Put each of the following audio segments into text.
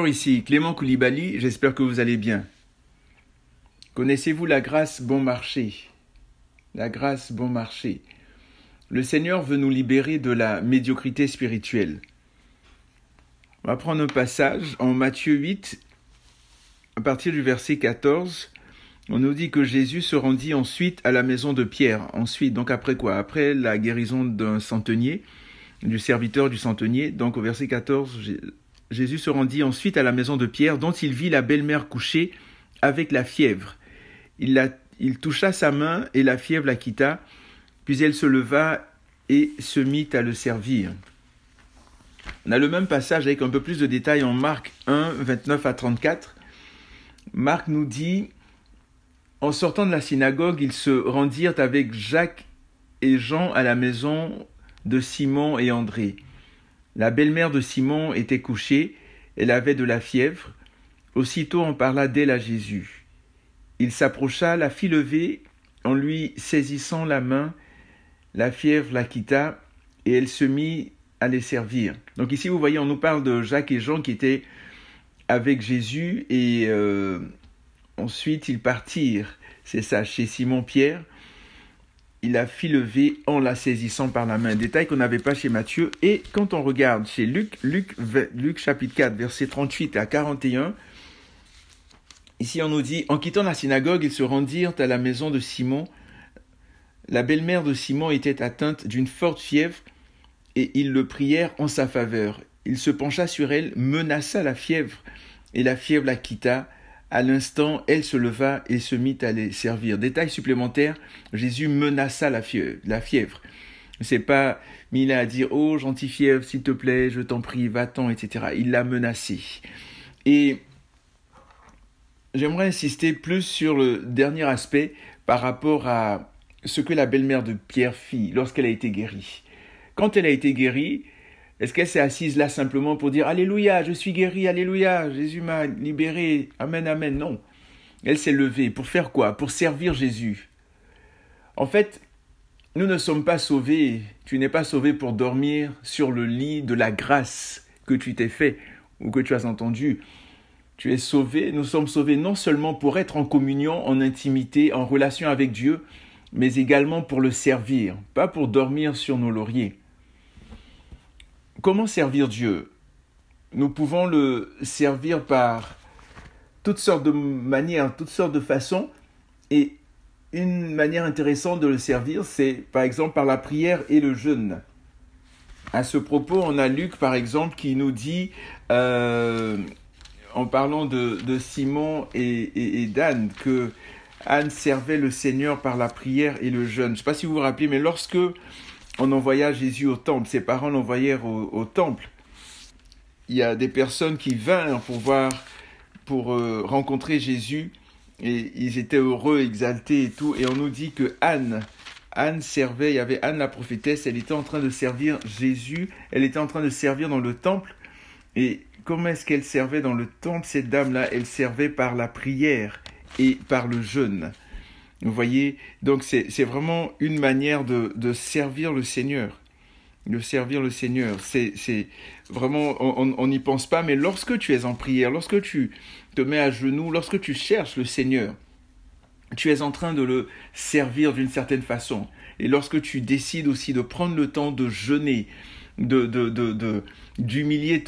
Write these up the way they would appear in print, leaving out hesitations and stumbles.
Bonjour, ici Clément Koulibaly, j'espère que vous allez bien. Connaissez-vous la grâce bon marché? La grâce bon marché. Le Seigneur veut nous libérer de la médiocrité spirituelle. On va prendre un passage en Matthieu 8, à partir du verset 14. On nous dit que Jésus se rendit ensuite à la maison de Pierre. Ensuite, donc après quoi? Après la guérison d'un centenier, du serviteur du centenier. Donc au verset 14, Jésus se rendit ensuite à la maison de Pierre, dont il vit la belle-mère couchée avec la fièvre. Il toucha sa main et la fièvre la quitta, puis elle se leva et se mit à le servir. On a le même passage avec un peu plus de détails en Marc 1, 29 à 34. Marc nous dit, en sortant de la synagogue, ils se rendirent avec Jacques et Jean à la maison de Simon et André. La belle-mère de Simon était couchée, elle avait de la fièvre. Aussitôt on parla d'elle à Jésus. Il s'approcha, la fit lever, en lui saisissant la main, la fièvre la quitta, et elle se mit à les servir. Donc ici vous voyez, on nous parle de Jacques et Jean qui étaient avec Jésus, et ensuite ils partirent, c'est ça, chez Simon-Pierre. Il la fit lever en la saisissant par la main. Détail qu'on n'avait pas chez Matthieu. Et quand on regarde chez Luc chapitre 4, versets 38 à 41, ici on nous dit, en quittant la synagogue, ils se rendirent à la maison de Simon. La belle-mère de Simon était atteinte d'une forte fièvre et ils le prièrent en sa faveur. Il se pencha sur elle, menaça la fièvre et la fièvre la quitta. À l'instant, elle se leva et se mit à les servir. Détail supplémentaire, Jésus menaça la fièvre. C'est pas mis là à dire « Oh, gentille fièvre, s'il te plaît, je t'en prie, va-t'en, etc. » Il l'a menacée. Et j'aimerais insister plus sur le dernier aspect par rapport à ce que la belle-mère de Pierre fit lorsqu'elle a été guérie. Quand elle a été guérie, est-ce qu'elle s'est assise là simplement pour dire « Alléluia, je suis guérie, Alléluia, Jésus m'a libéré, Amen, Amen ». Non. Elle s'est levée. Pour faire quoi? Pour servir Jésus. En fait, nous ne sommes pas sauvés. Tu n'es pas sauvé pour dormir sur le lit de la grâce que tu t'es fait ou que tu as entendu. Tu es sauvé. Nous sommes sauvés non seulement pour être en communion, en intimité, en relation avec Dieu, mais également pour le servir, pas pour dormir sur nos lauriers. Comment servir Dieu? Nous pouvons le servir par toutes sortes de manières, toutes sortes de façons. Et une manière intéressante de le servir, c'est par exemple par la prière et le jeûne. À ce propos, on a Luc par exemple qui nous dit, en parlant de Simon et d'Anne, que Anne servait le Seigneur par la prière et le jeûne. Je ne sais pas si vous vous rappelez, mais lorsque on envoya Jésus au temple, ses parents l'envoyèrent au temple. Il y a des personnes qui vinrent pour rencontrer Jésus, et ils étaient heureux, exaltés et tout. Et on nous dit que Anne servait, il y avait Anne la prophétesse, elle était en train de servir Jésus, elle était en train de servir dans le temple. Et comment est-ce qu'elle servait dans le temple, cette dame-là? Elle servait par la prière et par le jeûne. Vous voyez, donc c'est vraiment une manière de servir le Seigneur. De servir le Seigneur. C'est vraiment, on n'y pense pas, mais lorsque tu es en prière, lorsque tu te mets à genoux, lorsque tu cherches le Seigneur, tu es en train de le servir d'une certaine façon. Et lorsque tu décides aussi de prendre le temps de jeûner, d'humilier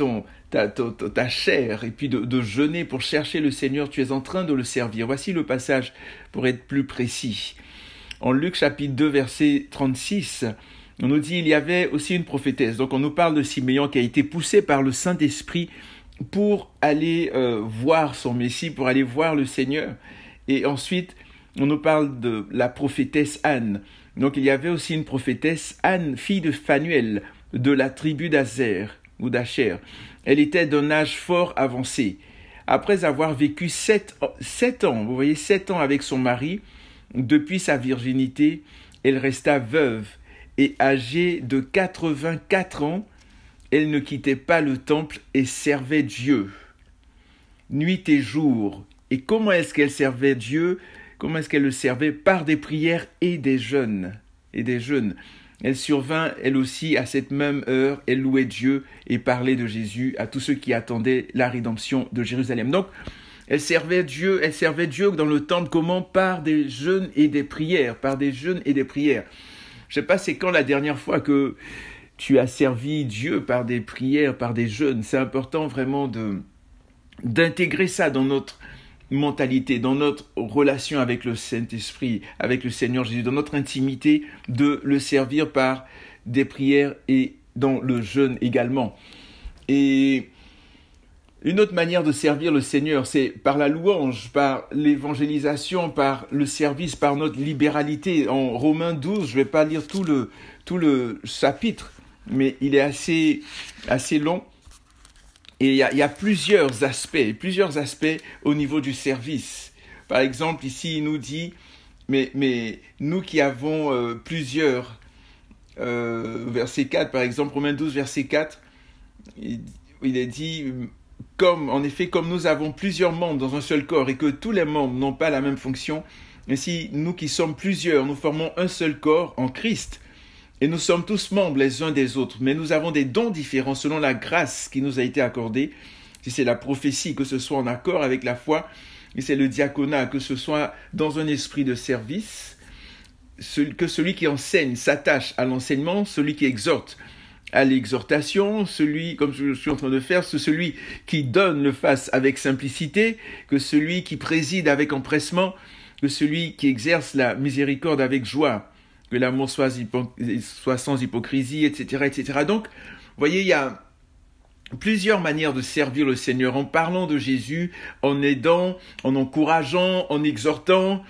ta chair et puis de jeûner pour chercher le Seigneur, tu es en train de le servir. Voici le passage pour être plus précis. En Luc chapitre 2 verset 36, on nous dit il y avait aussi une prophétesse. Donc on nous parle de Siméon qui a été poussé par le Saint-Esprit pour aller voir son Messie, pour aller voir le Seigneur. Et ensuite, on nous parle de la prophétesse Anne. Donc il y avait aussi une prophétesse Anne, fille de Phanuel, de la tribu d'Aser ou d'Acher. Elle était d'un âge fort avancé. Après avoir vécu 7 ans, vous voyez, 7 ans avec son mari, depuis sa virginité, elle resta veuve et âgée de 84 ans, elle ne quittait pas le temple et servait Dieu, nuit et jour. Et comment est-ce qu'elle servait Dieu? Comment est-ce qu'elle le servait? Par des prières et des jeûnes. elle survint elle aussi à cette même heure, elle louait Dieu et parlait de Jésus à tous ceux qui attendaient la rédemption de Jérusalem. Donc, elle servait Dieu dans le temple, comment? Par des jeûnes et des prières, par des jeûnes et des prières. Je ne sais pas c'est quand la dernière fois que tu as servi Dieu par des prières, par des jeûnes. C'est important vraiment d'intégrer ça dans notre mentalité, dans notre relation avec le Saint-Esprit, avec le Seigneur Jésus, dans notre intimité, de le servir par des prières et dans le jeûne également. Et une autre manière de servir le Seigneur, c'est par la louange, par l'évangélisation, par le service, par notre libéralité. En Romains 12, je ne vais pas lire tout le chapitre, mais il est assez long. Et il y a plusieurs aspects au niveau du service. Par exemple, ici, il nous dit, mais nous qui avons plusieurs, verset 4, par exemple, Romains 12, verset 4, il est dit, comme nous avons plusieurs membres dans un seul corps et que tous les membres n'ont pas la même fonction, ainsi, nous qui sommes plusieurs, nous formons un seul corps en Christ. Et nous sommes tous membres les uns des autres, mais nous avons des dons différents selon la grâce qui nous a été accordée. Si c'est la prophétie, que ce soit en accord avec la foi, et c'est le diaconat, que ce soit dans un esprit de service, que celui qui enseigne s'attache à l'enseignement, celui qui exhorte à l'exhortation, celui, comme je suis en train de faire, celui qui donne le fasse avec simplicité, que celui qui préside avec empressement, que celui qui exerce la miséricorde avec joie, que l'amour soit sans hypocrisie, etc., etc. Donc, vous voyez, il y a plusieurs manières de servir le Seigneur, en parlant de Jésus, en aidant, en encourageant, en exhortant,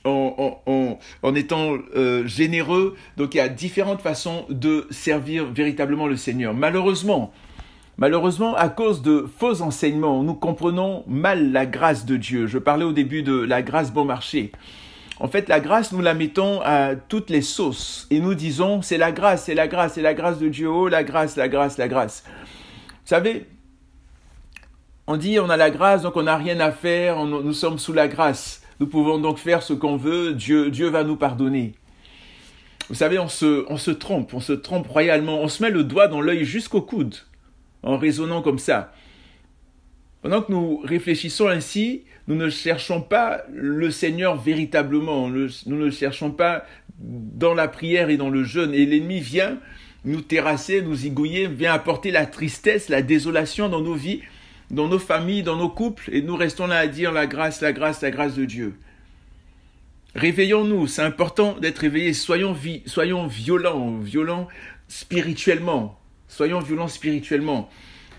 en étant généreux. Donc, il y a différentes façons de servir véritablement le Seigneur. Malheureusement, à cause de faux enseignements, nous comprenons mal la grâce de Dieu. Je parlais au début de la grâce bon marché. En fait, la grâce, nous la mettons à toutes les sauces. Et nous disons, c'est la grâce de Dieu. Oh, la grâce. Vous savez, on dit, on a la grâce, donc on n'a rien à faire, nous sommes sous la grâce. Nous pouvons donc faire ce qu'on veut, Dieu va nous pardonner. Vous savez, on se trompe royalement. On se met le doigt dans l'œil jusqu'au coude, en raisonnant comme ça. Pendant que nous réfléchissons ainsi, nous ne cherchons pas le Seigneur véritablement. Nous ne le cherchons pas dans la prière et dans le jeûne. Et l'ennemi vient nous terrasser, nous zigouiller, vient apporter la tristesse, la désolation dans nos vies, dans nos familles, dans nos couples. Et nous restons là à dire la grâce de Dieu. Réveillons-nous, c'est important d'être réveillés. Soyons violents spirituellement. Soyons violents spirituellement.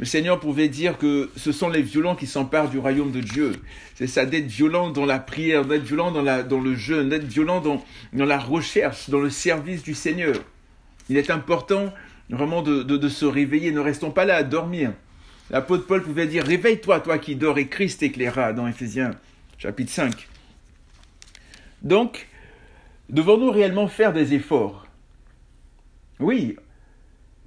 Le Seigneur pouvait dire que ce sont les violents qui s'emparent du royaume de Dieu. C'est ça, d'être violent dans la prière, d'être violent dans le jeûne, d'être violent dans la recherche, dans le service du Seigneur. Il est important vraiment de se réveiller. Ne restons pas là à dormir. L'apôtre Paul pouvait dire « Réveille-toi, toi qui dors, et Christ t'éclairera » dans Éphésiens chapitre 5. Donc, devons-nous réellement faire des efforts? Oui,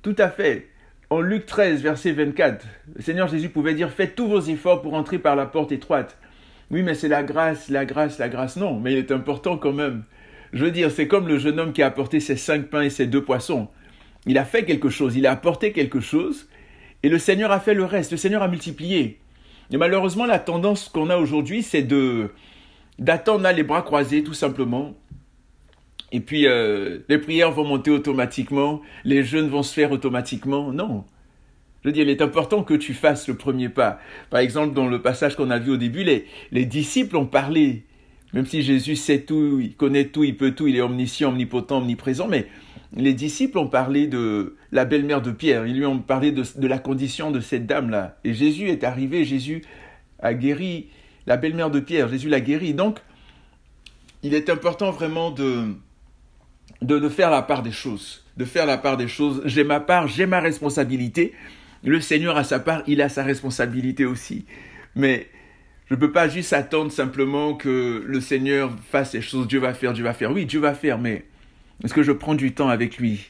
tout à fait. En Luc 13, verset 24, le Seigneur Jésus pouvait dire « Faites tous vos efforts pour entrer par la porte étroite. » Oui, mais c'est la grâce. Non, mais il est important quand même. Je veux dire, c'est comme le jeune homme qui a apporté ses 5 pains et ses 2 poissons. Il a fait quelque chose, il a apporté quelque chose, et le Seigneur a fait le reste. Le Seigneur a multiplié. Et malheureusement, la tendance qu'on a aujourd'hui, c'est d'attendre là les bras croisés, tout simplement. Et puis, les prières vont monter automatiquement, les jeûnes vont se faire automatiquement. Non. Je veux dire, il est important que tu fasses le premier pas. Par exemple, dans le passage qu'on a vu au début, les disciples ont parlé. Même si Jésus sait tout, il connaît tout, il peut tout, il est omniscient, omnipotent, omniprésent, mais les disciples ont parlé de la belle-mère de Pierre. Ils lui ont parlé de la condition de cette dame-là. Et Jésus est arrivé, Jésus a guéri la belle-mère de Pierre. Jésus l'a guéri. Donc, il est important vraiment de faire la part des choses. J'ai ma part, j'ai ma responsabilité. Le Seigneur a sa part, il a sa responsabilité aussi. Mais je ne peux pas juste attendre simplement que le Seigneur fasse les choses. Dieu va faire. Oui, Dieu va faire, mais est-ce que je prends du temps avec lui?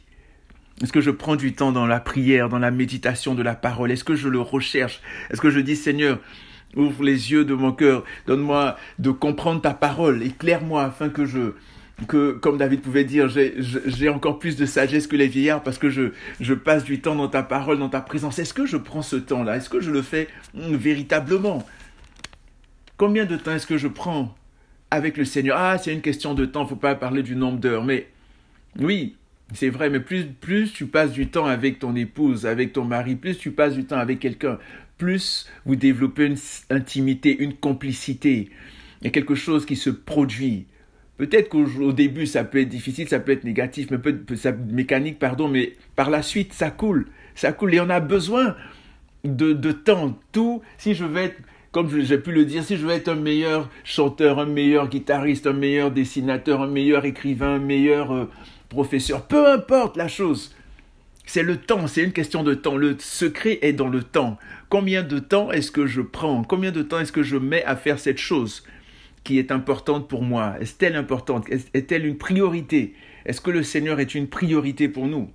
Est-ce que je prends du temps dans la prière, dans la méditation de la parole? Est-ce que je le recherche? Est-ce que je dis, Seigneur, ouvre les yeux de mon cœur, donne-moi de comprendre ta parole, éclaire-moi afin que je que, comme David pouvait dire, j'ai encore plus de sagesse que les vieillards parce que je passe du temps dans ta parole, dans ta présence. Est-ce que je prends ce temps-là? Est-ce que je le fais véritablement? Combien de temps est-ce que je prends avec le Seigneur? Ah, c'est une question de temps, il ne faut pas parler du nombre d'heures. Mais oui, c'est vrai, mais plus tu passes du temps avec ton épouse, avec ton mari, plus tu passes du temps avec quelqu'un, plus vous développez une intimité, une complicité. Il y a quelque chose qui se produit. Peut-être qu'au début, ça peut être difficile, ça peut être négatif, mécanique, mais par la suite, ça coule. Ça coule et on a besoin de temps. Tout, si je veux être, comme j'ai pu le dire, si je veux être un meilleur chanteur, un meilleur guitariste, un meilleur dessinateur, un meilleur écrivain, un meilleur professeur, peu importe la chose, c'est le temps, c'est une question de temps. Le secret est dans le temps. Combien de temps est-ce que je prends? Combien de temps est-ce que je mets à faire cette chose qui est importante pour moi? Est-elle importante? Est-elle une priorité? Est-ce que le Seigneur est une priorité pour nous?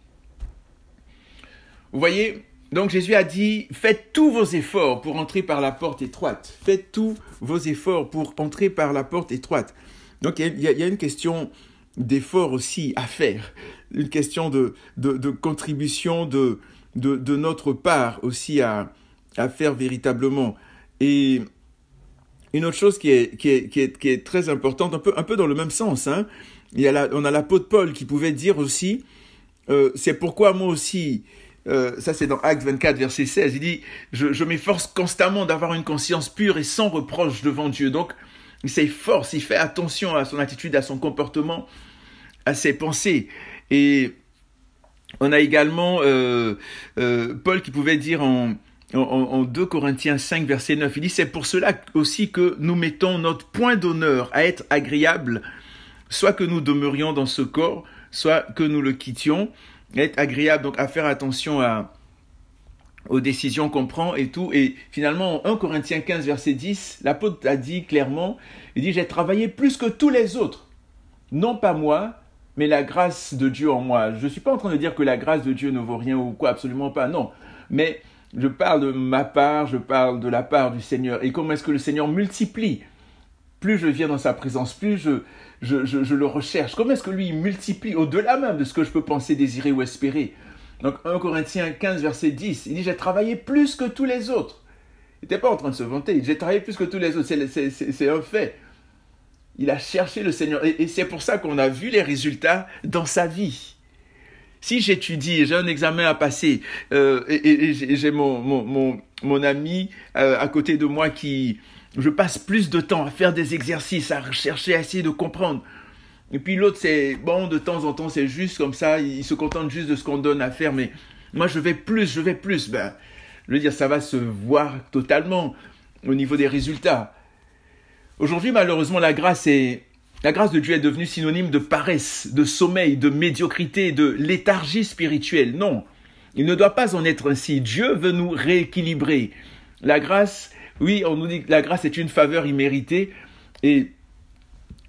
Vous voyez, donc Jésus a dit, faites tous vos efforts pour entrer par la porte étroite. Faites tous vos efforts pour entrer par la porte étroite. Donc il y a une question d'effort aussi à faire, une question de contribution de notre part aussi à faire véritablement. Et une autre chose qui est très importante, un peu dans le même sens, hein, on a l'apôtre Paul qui pouvait dire aussi, c'est pourquoi moi aussi, ça c'est dans Actes 24, verset 16, il dit, je m'efforce constamment d'avoir une conscience pure et sans reproche devant Dieu. Donc, il s'efforce, il fait attention à son attitude, à son comportement, à ses pensées. Et on a également Paul qui pouvait dire en 2 Corinthiens 5, verset 9, il dit, c'est pour cela aussi que nous mettons notre point d'honneur à être agréable, soit que nous demeurions dans ce corps, soit que nous le quittions, être agréable, donc à faire attention aux décisions qu'on prend et tout. Et finalement, en 1 Corinthiens 15, verset 10, l'apôtre a dit clairement, il dit, j'ai travaillé plus que tous les autres, non pas moi, mais la grâce de Dieu en moi. Je ne suis pas en train de dire que la grâce de Dieu ne vaut rien ou quoi, absolument pas, non. Mais je parle de ma part, je parle de la part du Seigneur. Et comment est-ce que le Seigneur multiplie? Plus je viens dans sa présence, plus je le recherche. Comment est-ce que lui, il multiplie au-delà même de ce que je peux penser, désirer ou espérer? Donc 1 Corinthiens 15, verset 10, il dit, j'ai travaillé plus que tous les autres. Il n'était pas en train de se vanter, il dit, j'ai travaillé plus que tous les autres, c'est un fait. Il a cherché le Seigneur et c'est pour ça qu'on a vu les résultats dans sa vie. Si j'étudie, j'ai un examen à passer et j'ai mon ami à côté de moi je passe plus de temps à faire des exercices, à rechercher, à essayer de comprendre. Et puis l'autre, c'est bon, de temps en temps, c'est juste comme ça, il se contente juste de ce qu'on donne à faire, mais moi je vais plus. Ben, je veux dire, ça va se voir totalement au niveau des résultats. Aujourd'hui, malheureusement, la grâce de Dieu est devenue synonyme de paresse, de sommeil, de médiocrité, de léthargie spirituelle. Non, il ne doit pas en être ainsi. Dieu veut nous rééquilibrer. La grâce, oui, on nous dit que la grâce est une faveur imméritée et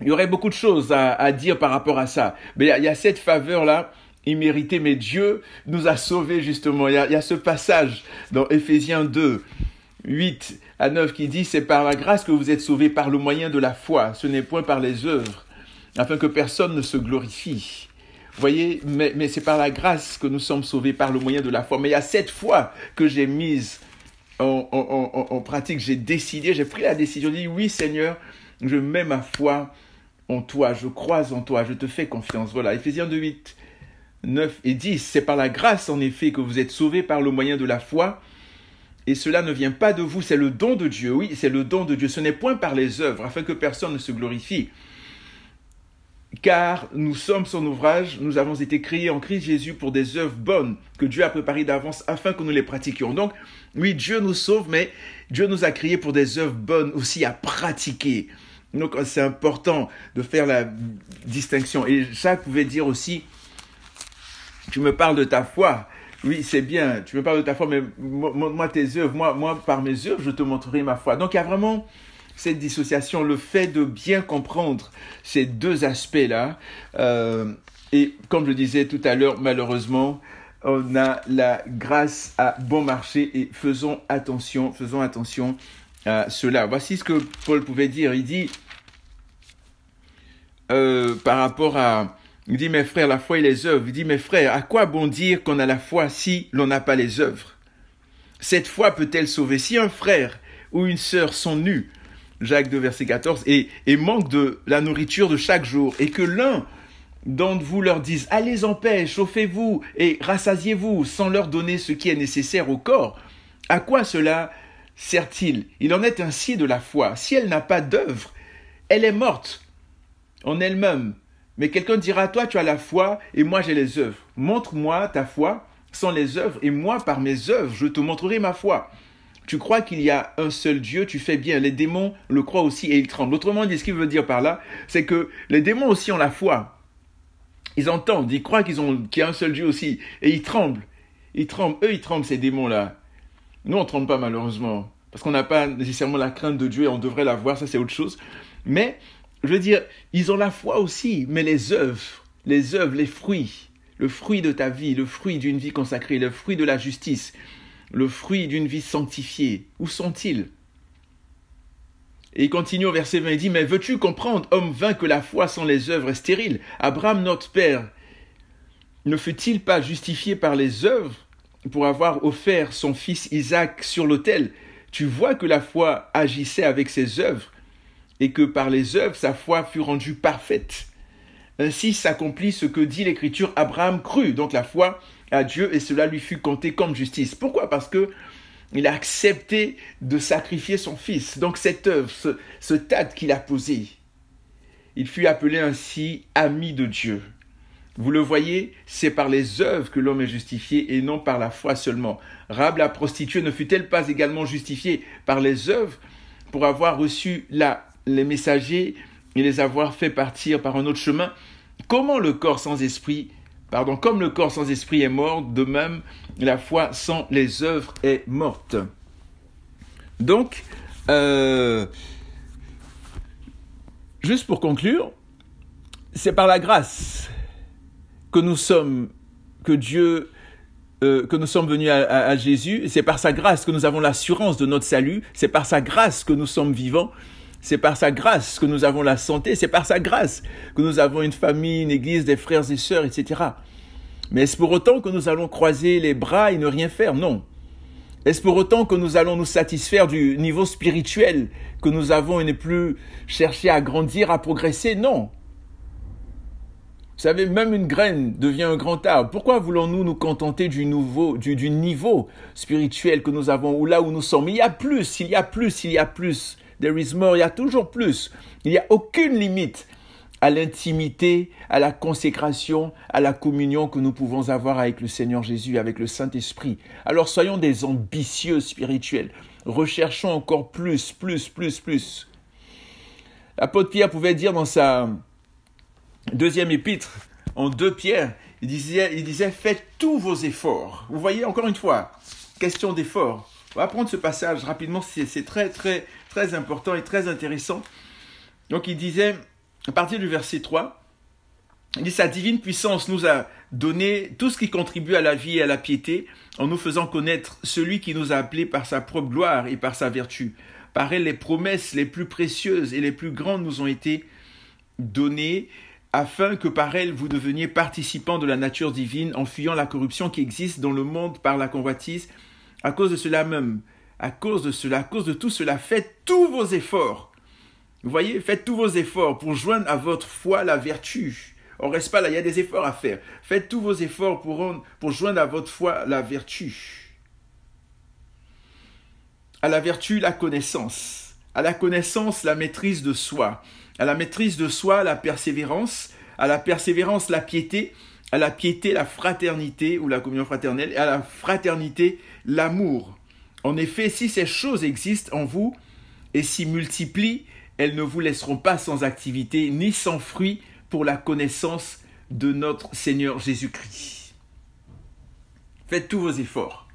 il y aurait beaucoup de choses à dire par rapport à ça. Mais il y a cette faveur-là imméritée, mais Dieu nous a sauvés justement. Il y a ce passage dans Éphésiens 2, 8 à 9 qui dit, c'est par la grâce que vous êtes sauvés par le moyen de la foi, ce n'est point par les œuvres, afin que personne ne se glorifie. Vous voyez, mais c'est par la grâce que nous sommes sauvés par le moyen de la foi. Mais il y a cette foi que j'ai mise en pratique, j'ai pris la décision, j'ai dit, oui Seigneur, je mets ma foi en toi, je crois en toi, je te fais confiance. Voilà, Éphésiens 2, 8, 9 et 10, c'est par la grâce en effet que vous êtes sauvés par le moyen de la foi, et cela ne vient pas de vous, c'est le don de Dieu. Oui, c'est le don de Dieu. Ce n'est point par les œuvres, afin que personne ne se glorifie. Car nous sommes son ouvrage, nous avons été créés en Christ Jésus pour des œuvres bonnes que Dieu a préparées d'avance afin que nous les pratiquions. Donc, oui, Dieu nous sauve, mais Dieu nous a créés pour des œuvres bonnes aussi à pratiquer. Donc, c'est important de faire la distinction. Et Jacques pouvait dire aussi, tu me parles de ta foi. Oui, c'est bien, tu me parles de ta foi, mais montre-moi tes œuvres. Moi, par mes œuvres, je te montrerai ma foi. Donc, il y a vraiment cette dissociation, le fait de bien comprendre ces deux aspects-là. Et comme je disais tout à l'heure, malheureusement, on a la grâce à bon marché et faisons attention à cela. Voici ce que Paul pouvait dire. Il dit, par rapport à... Il dit, mes frères, la foi et les œuvres. Il dit, mes frères, à quoi bon dire qu'on a la foi si l'on n'a pas les œuvres? Cette foi peut-elle sauver? Si un frère ou une sœur sont nus, Jacques 2, verset 14, et manquent de la nourriture de chaque jour, et que l'un d'entre vous leur dise, allez en paix, chauffez-vous et rassasiez-vous, sans leur donner ce qui est nécessaire au corps, à quoi cela sert-il? Il en est ainsi de la foi. Si elle n'a pas d'œuvre, elle est morte en elle-même. Mais quelqu'un dira, toi tu as la foi et moi j'ai les œuvres. Montre-moi ta foi sans les œuvres et moi par mes œuvres je te montrerai ma foi. Tu crois qu'il y a un seul Dieu, tu fais bien. Les démons le croient aussi et ils tremblent. Autrement dit, ce qu'il veut dire par là, c'est que les démons aussi ont la foi. Ils entendent, ils croient qu'il y a un seul Dieu aussi et ils tremblent. Ils tremblent ces démons-là. Nous on ne tremble pas malheureusement parce qu'on n'a pas nécessairement la crainte de Dieu et on devrait l'avoir, ça c'est autre chose. Mais je veux dire, ils ont la foi aussi, mais les œuvres, les fruits, le fruit de ta vie, le fruit d'une vie consacrée, le fruit de la justice, le fruit d'une vie sanctifiée, où sont-ils? Et il continue au verset 20, il dit, mais veux-tu comprendre, homme vain, que la foi sans les œuvres est stérile? Abraham, notre père, ne fut-il pas justifié par les œuvres pour avoir offert son fils Isaac sur l'autel? Tu vois que la foi agissait avec ses œuvres, et que par les œuvres, sa foi fut rendue parfaite. Ainsi s'accomplit ce que dit l'Écriture, Abraham crut, donc la foi à Dieu, et cela lui fut compté comme justice. Pourquoi? Parce que il a accepté de sacrifier son fils. Donc cette œuvre, ce acte qu'il a posé, il fut appelé ainsi ami de Dieu. Vous le voyez, c'est par les œuvres que l'homme est justifié et non par la foi seulement. Rahab la prostituée ne fut-elle pas également justifiée par les œuvres pour avoir reçu les messagers et les avoir fait partir par un autre chemin? Comme le corps sans esprit est mort, de même la foi sans les œuvres est morte. Donc, juste pour conclure, c'est par la grâce que nous sommes venus à Jésus. C'est par sa grâce que nous avons l'assurance de notre salut. C'est par sa grâce que nous sommes vivants. C'est par sa grâce que nous avons la santé. C'est par sa grâce que nous avons une famille, une église, des frères et sœurs, etc. Mais est-ce pour autant que nous allons croiser les bras et ne rien faire? Non. Est-ce pour autant que nous allons nous satisfaire du niveau spirituel que nous avons et ne plus chercher à grandir, à progresser? Non. Vous savez, même une graine devient un grand arbre. Pourquoi voulons-nous nous contenter du niveau spirituel que nous avons, ou là où nous sommes? Il y a plus. There is more, il y a toujours plus. Il n'y a aucune limite à l'intimité, à la consécration, à la communion que nous pouvons avoir avec le Seigneur Jésus, avec le Saint-Esprit. Alors soyons des ambitieux spirituels. Recherchons encore plus. L'apôtre Pierre pouvait dire dans sa deuxième épître, en 2 Pierre, il disait, faites tous vos efforts. Vous voyez, encore une fois, question d'effort. On va prendre ce passage rapidement, c'est très, très, très important et très intéressant. Donc il disait, à partir du verset 3, il dit, sa divine puissance nous a donné tout ce qui contribue à la vie et à la piété, en nous faisant connaître celui qui nous a appelés par sa propre gloire et par sa vertu. Par elle, les promesses les plus précieuses et les plus grandes nous ont été données, afin que par elle, vous deveniez participants de la nature divine, en fuyant la corruption qui existe dans le monde par la convoitise. À cause de cela même, à cause de tout cela, faites tous vos efforts. Vous voyez, faites tous vos efforts pour joindre à votre foi la vertu. On reste pas là, il y a des efforts à faire. Faites tous vos efforts pour joindre à votre foi la vertu. À la vertu, la connaissance. À la connaissance, la maîtrise de soi. À la maîtrise de soi, la persévérance. À la persévérance, la piété. À la piété, la fraternité ou la communion fraternelle. Et à la fraternité, l'amour. En effet, si ces choses existent en vous et s'y multiplient, elles ne vous laisseront pas sans activité ni sans fruit pour la connaissance de notre Seigneur Jésus-Christ. Faites tous vos efforts.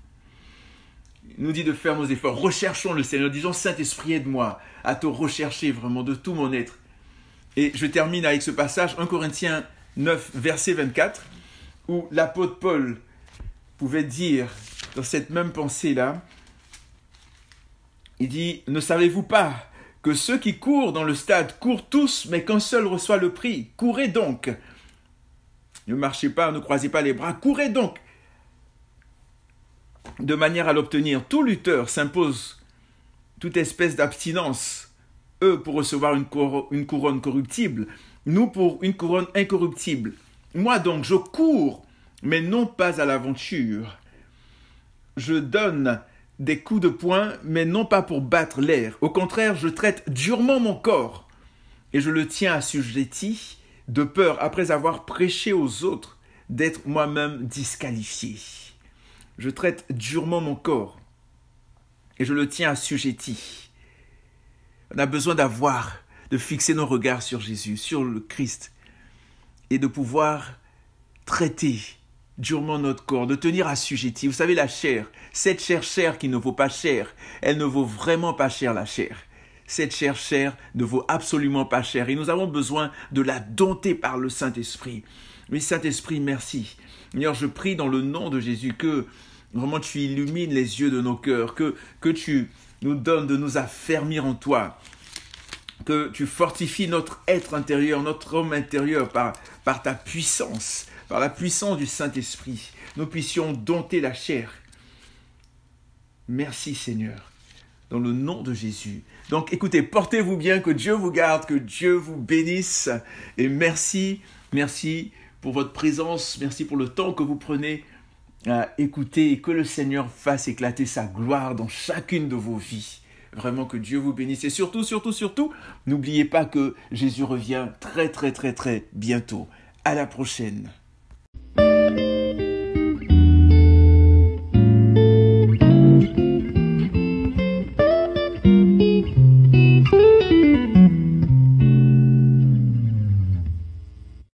Il nous dit de faire nos efforts. Recherchons le Seigneur. Disons, Saint-Esprit, aide-moi à te rechercher vraiment de tout mon être. Et je termine avec ce passage, 1 Corinthiens 9, verset 24, où l'apôtre Paul pouvait dire, dans cette même pensée-là, il dit, ne savez-vous pas que que ceux qui courent dans le stade courent tous, mais qu'un seul reçoit le prix. Courez donc. Ne marchez pas, ne croisez pas les bras. Courez donc. De manière à l'obtenir, tout lutteur s'impose toute espèce d'abstinence. Eux pour recevoir une couronne corruptible, nous pour une couronne incorruptible. Moi donc, je cours, mais non pas à l'aventure. Je donne des coups de poing, mais non pas pour battre l'air. Au contraire, je traite durement mon corps et je le tiens assujetti, de peur, après avoir prêché aux autres, d'être moi-même disqualifié. Je traite durement mon corps et je le tiens assujetti. On a besoin de fixer nos regards sur Jésus, sur le Christ, et de pouvoir traiter durement notre corps, de tenir assujetti. Vous savez, la chair, cette chair qui ne vaut pas cher, elle ne vaut vraiment pas cher, la chair. Cette chair ne vaut absolument pas cher. Et nous avons besoin de la dompter par le Saint-Esprit. Oui, Saint-Esprit, merci. Seigneur, je prie dans le nom de Jésus que vraiment tu illumines les yeux de nos cœurs, que tu nous donnes de nous affermir en toi, que tu fortifies notre être intérieur, notre homme intérieur par ta puissance, par la puissance du Saint-Esprit. Nous puissions dompter la chair. Merci Seigneur, dans le nom de Jésus. Donc écoutez, portez-vous bien, que Dieu vous garde, que Dieu vous bénisse. Et merci pour votre présence, merci pour le temps que vous prenez à écouter et que le Seigneur fasse éclater sa gloire dans chacune de vos vies. Vraiment que Dieu vous bénisse. Et surtout, n'oubliez pas que Jésus revient très bientôt. À la prochaine.